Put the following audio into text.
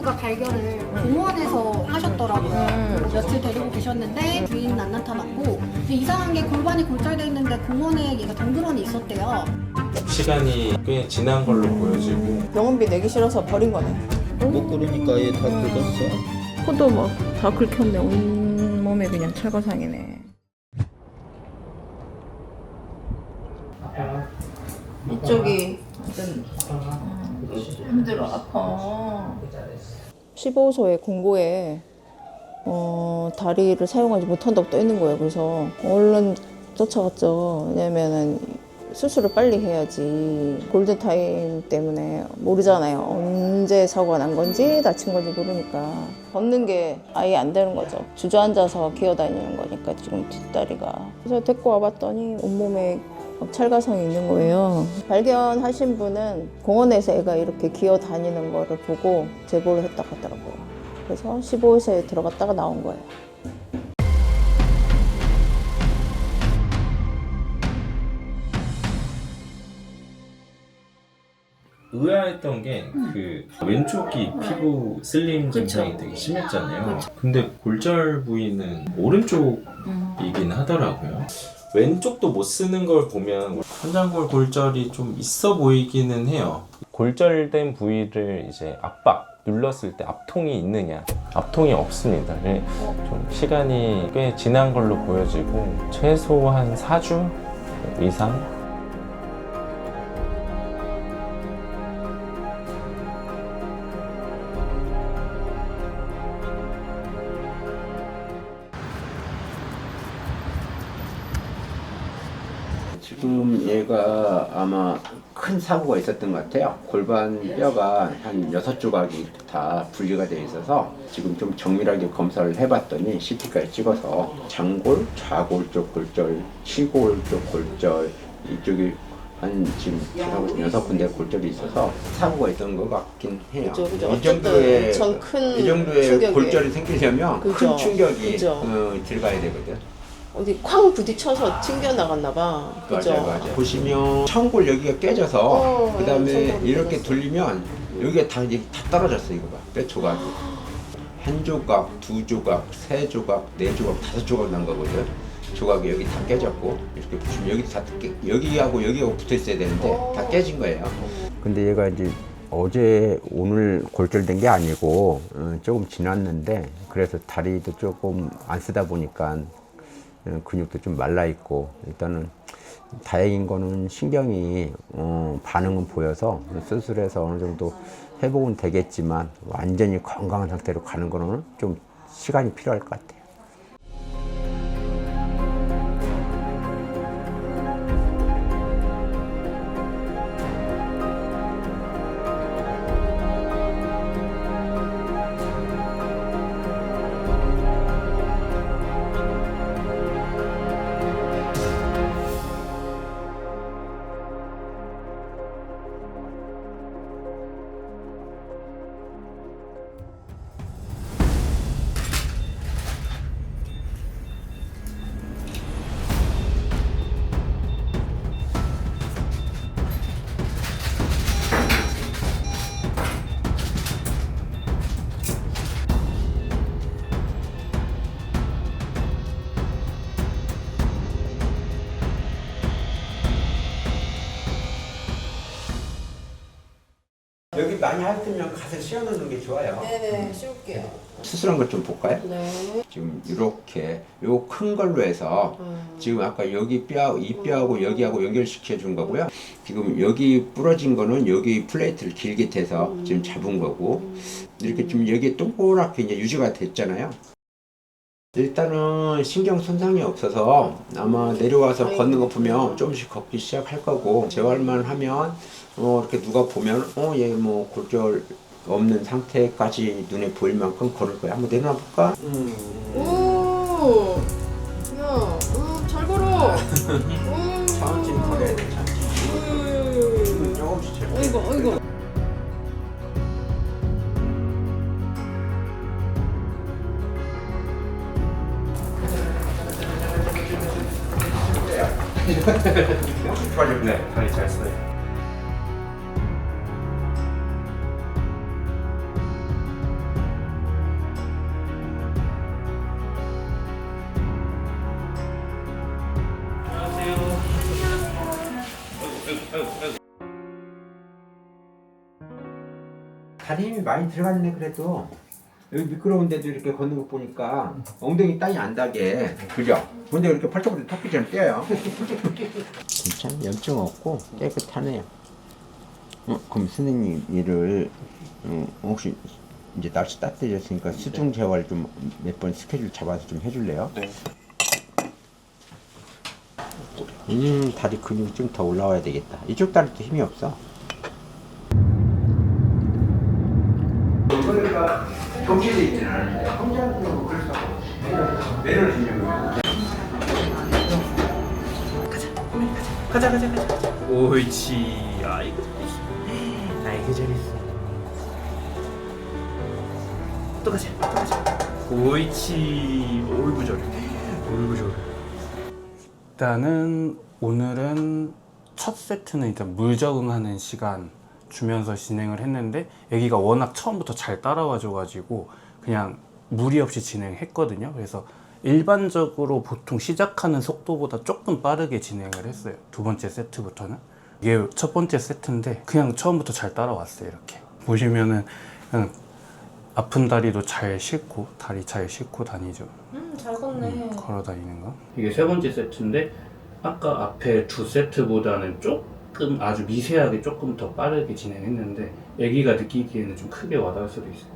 아까 발견을 공원에서 하셨더라고요. 며칠 데리고 계셨는데 주인은 안 나타났고, 근데 이상한 게 골반이 골절돼 있는데 공원에 얘가 덩그러니 있었대요. 시간이 꽤 지난 걸로 보여지고 병원비 내기 싫어서 버린 거네. 못 그러니까 얘 다 뜯었어. 코도 막 다 긁혔네. 온 몸에 그냥 철거상이네. 이쪽이 완전 힘들어, 아파. 15소의 공고에 다리를 사용하지 못한다고 떠 있는 거예요. 그래서 얼른 쫓아갔죠. 왜냐면은 수술을 빨리 해야지. 골든타임 때문에 모르잖아요. 언제 사고가 난 건지 다친 건지 모르니까. 걷는 게 아예 안 되는 거죠. 주저앉아서 기어다니는 거니까 지금 뒷다리가. 그래서 데리고 와봤더니 온몸에 막 찰가상이 있는 거예요. 발견하신 분은 공원에서 애가 이렇게 기어다니는 거를 보고 제보를 했다 하더라고요. 그래서 15세에 들어갔다가 나온 거예요. 의아했던 게 그 왼쪽이 피부 슬림 증상이 되게 심했잖아요. 근데 골절 부위는 오른쪽이긴 하더라고요. 왼쪽도 못 쓰는 걸 보면 환장골 골절이 좀 있어 보이기는 해요. 골절된 부위를 이제 눌렀을 때 압통이 있느냐? 압통이 없습니다. 좀 시간이 꽤 지난 걸로 보여지고 최소한 4주 이상? 지금 얘가 아마 큰 사고가 있었던 것 같아요. 골반 뼈가 한 6조각이 다 분리가 되어 있어서 지금 좀 정밀하게 검사를 해봤더니 CT까지 찍어서 장골, 좌골 쪽 골절, 시골 쪽 골절, 이쪽이 한 지금 6군데 골절이 있어서 사고가 있던 것 같긴 해요. 그죠. 이 정도의, 큰 이 정도의 충격이. 골절이 생기려면 그죠. 큰 충격이 그죠. 들어가야 되거든. 어디 쾅 부딪혀서 튕겨 나갔나 봐. 그죠? 맞아요. 보시면 청골 여기가 깨져서 그다음에 청골이 이렇게 깨졌어. 돌리면 여기가 다 이제 다 떨어졌어. 이거 봐. 뼈 조각이 한 조각, 두 조각, 세 조각, 네 조각, 다섯 조각 난 거거든. 조각이 여기 다 깨졌고 이렇게 보시면 여기 다 여기하고 붙어 있어야 되는데 다 깨진 거예요. 근데 얘가 이제 어제 오늘 골절된 게 아니고 조금 지났는데 그래서 다리도 조금 안 쓰다 보니까 근육도 좀 말라 있고 일단은 다행인 거는 신경이 반응은 보여서 수술해서 어느 정도 회복은 되겠지만 완전히 건강한 상태로 가는 거는 좀 시간이 필요할 것 같아요. 여기 많이 핥으면 가서 씌워놓는 게 좋아요. 네네, 씌울게요. 수술한 것 좀 볼까요? 네. 지금 이렇게 요 큰 걸로 해서 지금 아까 여기 뼈, 이 뼈하고 여기하고 연결시켜 준 거고요. 지금 여기 부러진 거는 여기 플레이트를 길게 대서 지금 잡은 거고 이렇게 지금 여기 동그랗게 이제 유지가 됐잖아요. 일단은 신경 손상이 없어서 아마 내려와서 걷는 거 보면 조금씩 걷기 시작할 거고 재활만 하면 이렇게 누가 보면 얘 뭐 골절 없는 상태까지 눈에 보일 만큼 걸을 거야. 한번 내려놔 볼까? 오, 야, 잘 걸어. 천천히 걸어야 돼. 천천히. 조금씩 재고. 아이고. 네, 다리 잘 써요. 다리 힘이 많이 들어갔네 그래도. 여기 미끄러운데도 이렇게 걷는 거 보니까 엉덩이 땅이 안 닿게. 그죠? 근데 이렇게 펄쩍펄쩍 턱기처럼 뛰어요. 괜찮아. 염증 없고 깨끗하네요. 그럼 선생님 일을 혹시 이제 날씨 따뜻해졌으니까 수중 재활 좀 몇 번 스케줄 잡아서 좀 해줄래요? 네. 다리 근육이 좀 더 올라와야 되겠다. 이쪽 다리도 힘이 없어. 그러니까 동시에 있지는 않은데 혼자 하는 거 그래서 매를 주려고. 가자. 옳지. 아이고 잘했어. 또 가자. 옳지. 어이구 잘해. 일단은 오늘은 첫 세트는 일단 물 적응하는 시간 주면서 진행을 했는데 애기가 워낙 처음부터 잘 따라와줘가지고 그냥 무리 없이 진행했거든요. 그래서 일반적으로 보통 시작하는 속도보다 조금 빠르게 진행을 했어요. 두 번째 세트부터는. 이게 첫 번째 세트인데 그냥 처음부터 잘 따라왔어요. 이렇게 보시면은 그냥 아픈 다리도 잘 싣고 다리 잘 싣고 다니죠. 잘 걷네. 걸어 다니는 거. 이게 세 번째 세트인데 아까 앞에 두 세트보다는 조금 아주 미세하게 조금 더 빠르게 진행했는데 아기가 느끼기에는 좀 크게 와닿을 수도 있어요.